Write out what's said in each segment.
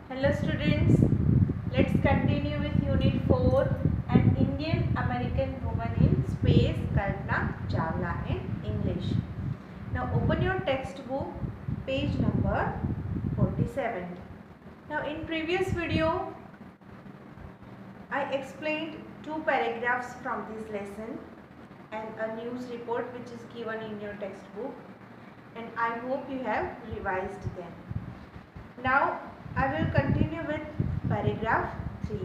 Hello students, let's continue with Unit 4 an Indian American woman in space, Kalpana Chawla in English. Now open your textbook, page number 47. Now in previous video, I explained two paragraphs from this lesson and a news report which is given in your textbook, and I hope you have revised them. Now I will continue with paragraph 3.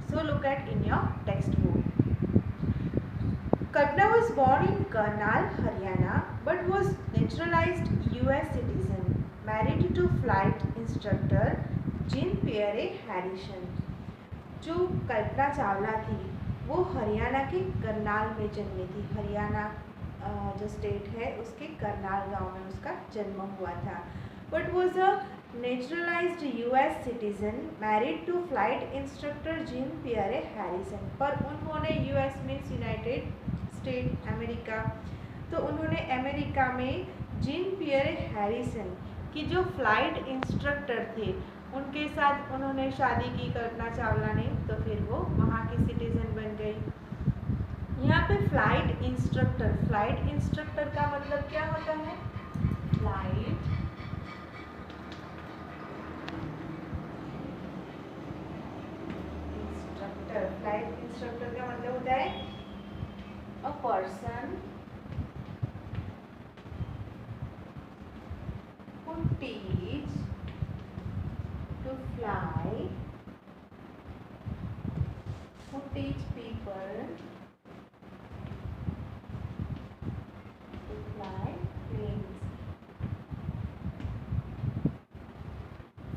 So look at in your textbook. Kalpana was born in Karnal, Haryana, but was naturalized US citizen, married to flight instructor Jean-Pierre Harrison. जो कल्पना चावला थी वो हरियाणा के करनाल में जन्मी थी। हरियाणा जो state है उसके करनाल गांव में उसका जन्म हुआ था। But was a naturalised US citizen married to flight instructor Jean Pierre Harrison. पर उन्होंने US means United State America, तो उन्होंने अमेरिका में जीन पियरे हैरिसन की जो फ्लाइट इंस्ट्रक्टर थे उनके साथ उन्होंने शादी की कल्पना चावला ने, तो फिर वो वहाँ की सिटीजन बन गई। यहाँ पे फ्लाइट इंस्ट्रक्टर का मतलब क्या होता है? फ्लाइट इंस्ट्रक्टर का मतलब होता है a person who teach to fly, who teach people to fly planes.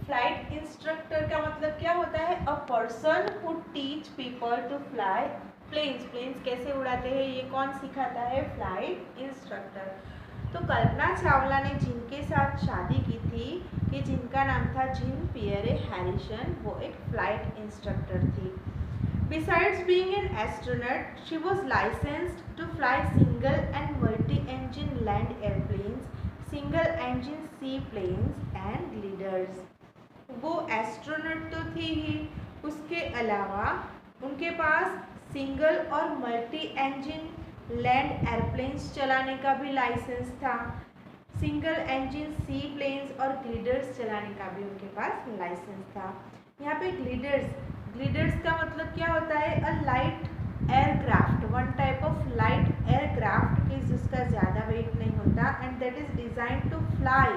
Flight instructor का मतलब क्या होता है? A person who teach people to fly planes. Planes कैसे उड़ाते हैं ये कौन सिखाता है? Flight instructor. तो कल्पना चावला ने जिनके साथ शादी की थी कि जिनका नाम था जीन पियरे हैरिसन, वो एक फ्लाइट इंस्ट्रक्टर थी। Besides being an astronaut, she was licensed to fly single and multi-engine land airplanes, single engine seaplanes and gliders. वो एस्ट्रोनॉट तो थी ही, उसके अलावा उनके पास सिंगल और मल्टी इंजन लैंड एयरप्लेन्स चलाने का भी लाइसेंस था, सिंगल इंजन सी प्लेन्स और ग्लिडर्स चलाने का भी उनके पास लाइसेंस था। यहाँ पे ग्लिडर्स का मतलब क्या होता है? A light aircraft, one type of light aircraft की जिसका ज़्यादा वेट नहीं होता and that is design to fly,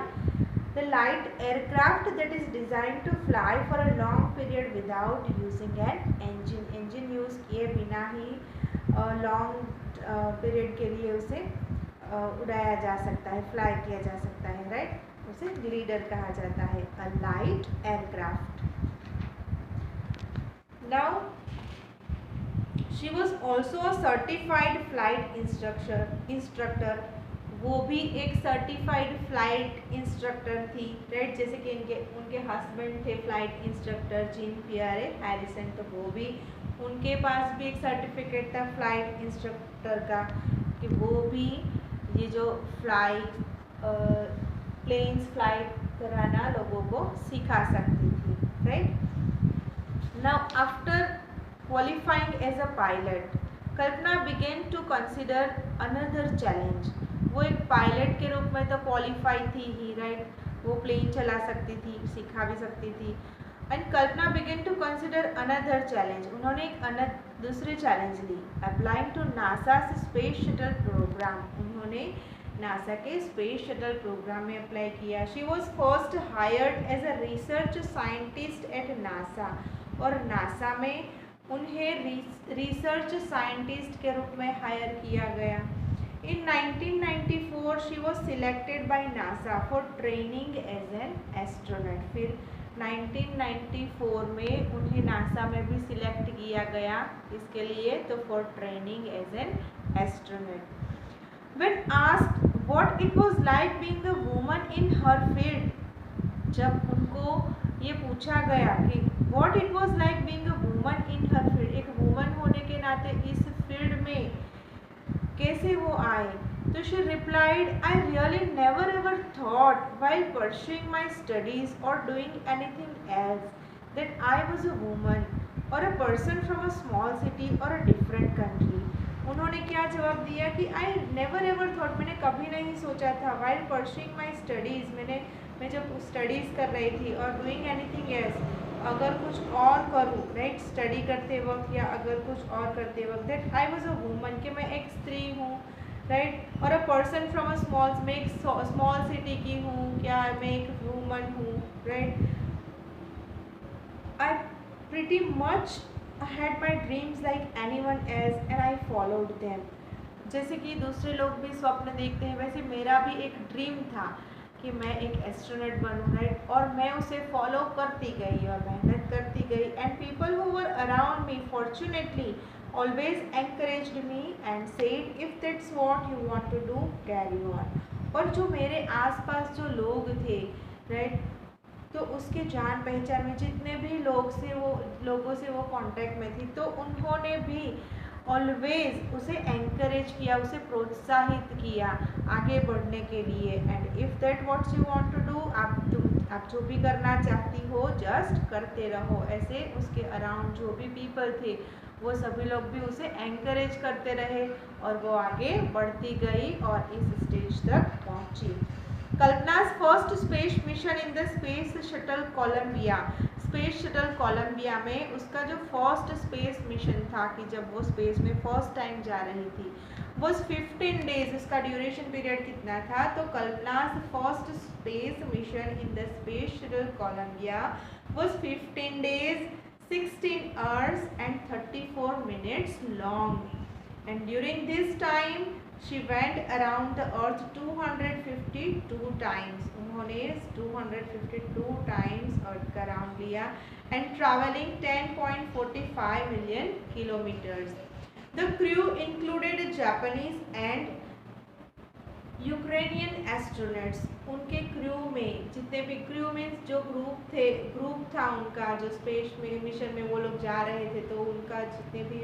the light aircraft that is design to fly for a long period without using an engine use किए बिना ही long period के लिए उसे उड़ाया जा सकता है, फ्लाई किया जा सकता है, राइट? उसे ग्लिडर कहा जाता है, a light aircraft. Now she was also a certified flight instructor. वो भी एक सर्टिफाइड फ्लाइट इंस्ट्रक्टर थी, राइट? जैसे कि उनके हस्बैंड थे flight instructor Jean Pierre Harrison, तो वो भी उनके पास भी एक सर्टिफिकेट था फ्लाइट इंस्ट्रक्टर का कि वो भी ये जो प्लेन्स फ्लाइट कराना लोगों को सिखा सकती थी, right? Now after qualifying as a pilot, Kalpana began to consider another challenge. वो एक पायलट के रूप में तो क्वालिफाई थी ही, राइट? वो प्लेन चला सकती थी, सिखा भी सकती थी। And Kalpana began to consider another challenge. उन्होंने एक दूसरी चैलेंज ली, applying to NASA space shuttle programme. उन्होंने नासा के स्पेस शटल प्रोग्राम में अप्लाई किया। She was first hired as a research scientist at NASA, और नासा में उन्हें रिसर्च साइंटिस्ट के रूप में हायर किया गया। In 1994 she was selected by NASA for training as an astronaut. फिर 1994 में उन्हें नासा में भी सिलेक्ट किया गया इसके लिए, तो for training as an astronaut. When asked what it was like being a woman in her field, जब उनको ये पूछा गया कि what it was like being a woman in her field, एक वुमन होने के नाते इस फील्ड में कैसे वो आए, तो she replied, I really never ever thought while pursuing my studies और doing anything else that I was a woman और a person from a small city और अ डिफरेंट कंट्री। उन्होंने क्या जवाब दिया कि आई नेवर एवर थॉट, मैंने कभी नहीं सोचा था, व्हाइल परस्यूइंग माई स्टडीज़, मैं जब स्टडीज़ कर रही थी, और डूइंग एनीथिंग एल्स, अगर कुछ और करूँ, राइट, स्टडी करते वक्त या अगर कुछ और करते वक्त, that I was a woman, कि मैं एक स्त्री हूँ, राइट, और a person from a small, मैं एक स्मॉल सिटी की हूँ, क्या मैं एक वूमन हूँ, right, I pretty much had my dreams like anyone else and I followed them। जैसे कि दूसरे लोग भी स्वप्न देखते हैं, वैसे मेरा भी एक ड्रीम था कि मैं एक एस्ट्रोनॉट बनूँ, राइट, और मैं उसे फॉलो करती गई और मेहनत करती गई। And people who were around me fortunately always encouraged me and said if that's what you want to do carry on. और जो मेरे आसपास जो लोग थे, राइट, तो उसके जान पहचान में जितने भी लोगों से वो कांटेक्ट में थी, तो उन्होंने भी ऑलवेज उसे एनकरेज किया, उसे प्रोत्साहित किया आगे बढ़ने के लिए। And if that what's you want to do, आप जो भी करना चाहती हो जस्ट करते रहो। ऐसे उसके अराउंड जो भी पीपल थे वो सभी लोग भी उसे एनकरेज करते रहे और वो आगे बढ़ती गई और इस स्टेज तक पहुंची। Kalpana's first space mission in the space shuttle Columbia, space shuttle Columbia में उसका जो फर्स्ट स्पेस मिशन था कि जब वो स्पेस में फर्स्ट टाइम जा रही थी, वो 15 डेज, उसका ड्यूरेशन पीरियड कितना था, तो Kalpana's first space mission in the space shuttle Columbia was 15 days, 16 hours and 34 minutes long, and during this time she went around the earth 252 times। उन्होंने 252 times अर्थ का राउंड लिया and traveling 10.45 million kilometers। The crew included Japanese and Ukrainian astronauts. उनके crew में जितने भी crew means जो group था उनका, जो स्पेस मिशन में वो लोग जा रहे थे, तो उनका जितने भी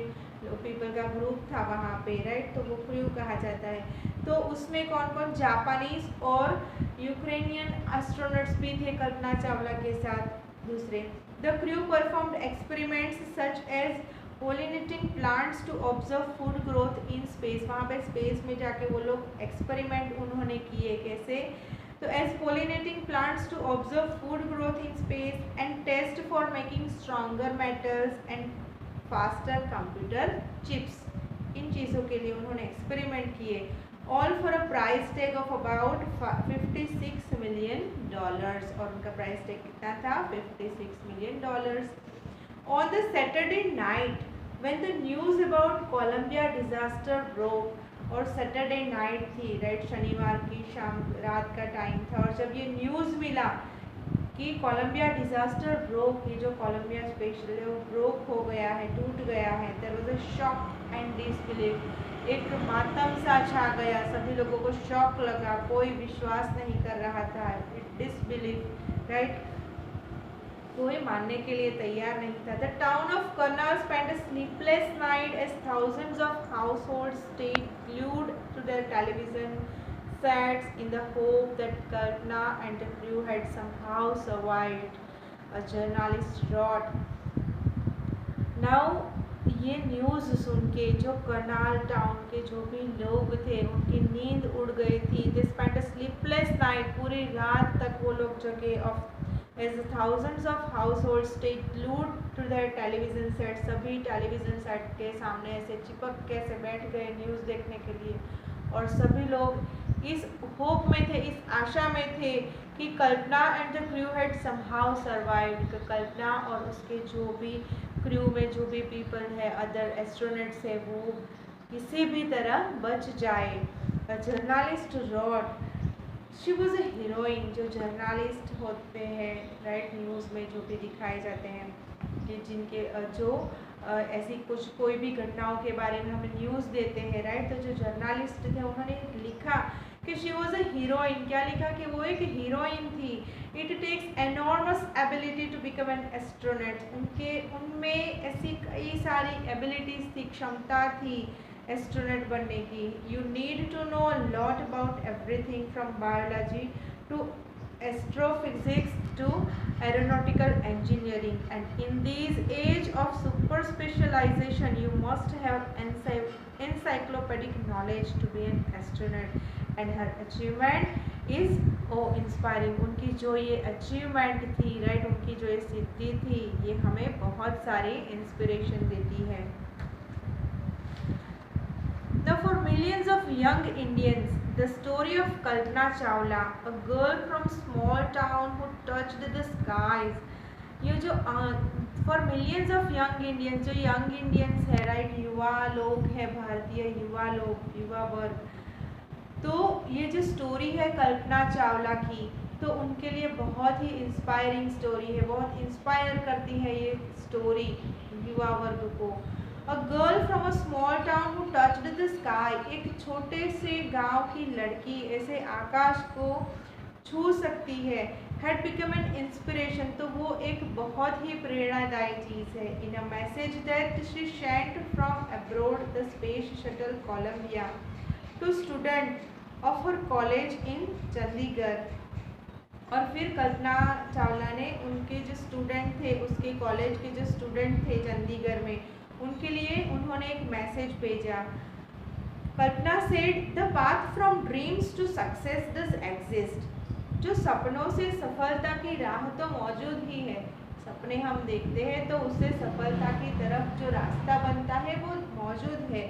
पीपल का ग्रुप था वहाँ पे, राइट, तो वो क्रू कहा जाता है। तो उसमें कौन कौन, जापानीज और यूक्रेनियन एस्ट्रोनॉट्स भी थे कल्पना चावला के साथ दूसरे। The crew performed experiments such as pollinating plants to observe food growth in space. वहाँ पे स्पेस में जाके वो लोग एक्सपेरिमेंट उन्होंने किए, कैसे, तो as pollinating plants to observe food growth in space and test for making stronger metals and faster computer chips. इन चीज़ों के लिए उन्होंने एक्सपेरिमेंट किए, all for a price tag of about $56 million, और उनका प्राइस टैग कितना था, $56 million। On the Saturday night when the news about Columbia disaster broke, और सैटरडे नाइट थी, राइट, शनिवार की शाम रात का टाइम था, और जब ये न्यूज़ मिला कि कोलंबिया डिजास्टर ब्रोक, ये जो कोलंबिया स्पेस है वो ब्रोक हो गया है, टूट गया है, there was a shock and disbelief, एक मातम सा छा गया, सभी लोगों को शॉक लगा, कोई विश्वास नहीं कर रहा था, डिसबिलीफ, राइट, कोई मानने के लिए तैयार नहीं था। The town of Karnal spent a sleepless night as thousands of households stayed glued to their television sets in the hope that Kalpana and the crew had somehow survived, a journalist wrote। Now ये news सुन के जो Karnal town के जो भी लोग थे उनकी नींद उड़ गई थी। They spent a sleepless night, पूरी रात तक वो लोग जगे, of as thousands of household stayed glued to their television set, सभी टेलीविजन सेट के सामने ऐसे चिपक के ऐसे बैठ गए न्यूज़ देखने के लिए, और सभी लोग इस होप में थे, इस आशा में थे कि Kalpana and the crew had somehow survived, Kalpana और उसके जो भी क्रू में जो भी पीपल है, अदर एस्ट्रोनॉट्स है, वो किसी भी तरह बच जाए। Journalist wrote, she was a heroine, जो जर्नलिस्ट होते हैं, राइट, न्यूज़ में जो भी दिखाए जाते हैं कि जिनके जो ऐसी कुछ कोई भी घटनाओं के बारे में हमें न्यूज़ देते हैं, राइट, तो जो जर्नलिस्ट थे उन्होंने लिखा कि शी वॉज अ हीरोइन, क्या लिखा कि वो एक हीरोइन थी। It takes enormous ability to become an astronaut, उनमें ऐसी कई सारी एबिलिटीज़ थी, क्षमता थी एस्ट्रोनॉट बनने की. You need to know a lot about everything from biology to astrophysics to aeronautical engineering, and in this age of super specialization you must have encyclopedic knowledge to be an astronaut. And her achievement is inspiring. उनकी जो ये achievement थी, right, उनकी जो ये सिद्धि थी, ये हमें बहुत सारी इंस्पिरेशन देती है. Now for millions of young Indians, the story of Kalpana Chawla, a girl from small town who touched the skies. ये जो for millions of young Indians, जो young Indians है, राइट, युवा लोग है, भारतीय युवा लोग, युवा वर्ग, तो ये जो स्टोरी है कल्पना चावला की, तो उनके लिए बहुत ही इंस्पायरिंग स्टोरी है, बहुत इंस्पायर करती है ये स्टोरी युवा वर्ग को. A girl from a small town who touched the sky, एक छोटे से गांव की लड़की ऐसे आकाश को छू सकती है. Had become an inspiration, तो वो एक बहुत ही प्रेरणादायी चीज़ है. In a message that she sent from abroad, the space shuttle Columbia, to student of her college in Chandigarh. और फिर कल्पना चावला ने उनके जो स्टूडेंट थे, उसके कॉलेज के जो स्टूडेंट थे चंडीगढ़ में, उनके लिए उन्होंने एक मैसेज भेजा. Kalpana said the path from dreams to success does exist. जो सपनों से सफलता की राह तो मौजूद ही है. सपने हम देखते हैं तो उससे सफलता की तरफ जो रास्ता बनता है वो मौजूद है.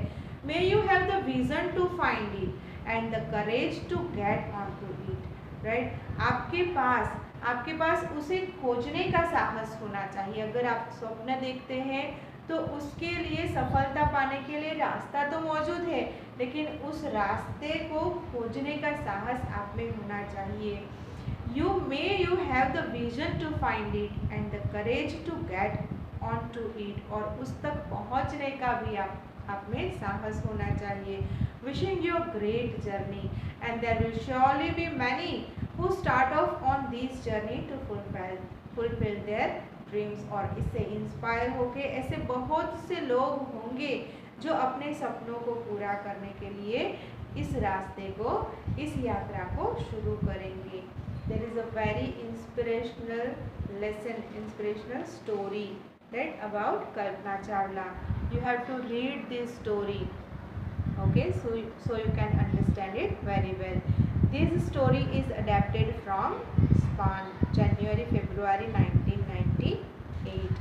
May you have the vision to find it and the courage to get on to it. Right, आपके पास उसे खोजने का साहस होना चाहिए. अगर आप स्वप्न देखते हैं तो उसके लिए सफलता पाने के लिए रास्ता तो मौजूद है, लेकिन उस रास्ते को खोजने का साहस आप में होना चाहिए. You have the vision to find it and the courage to get on to it. और उस तक पहुंचने का भी आप में साहस होना चाहिए. Wishing you a great journey and there will surely be many who start off on this journey to fulfil their dreams. और इससे इंस्पायर होके ऐसे बहुत से लोग होंगे जो अपने सपनों को पूरा करने के लिए इस रास्ते को, इस यात्रा को शुरू करेंगे. There is a very inspirational lesson, inspirational story right about Kalpana Chawla. You have to read this story. Okay, so you can understand it very well. This story is adapted from Span, January-February 1998.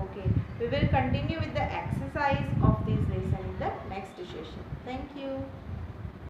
Okay, we will continue with the exercise of this lesson in the next session. Thank you.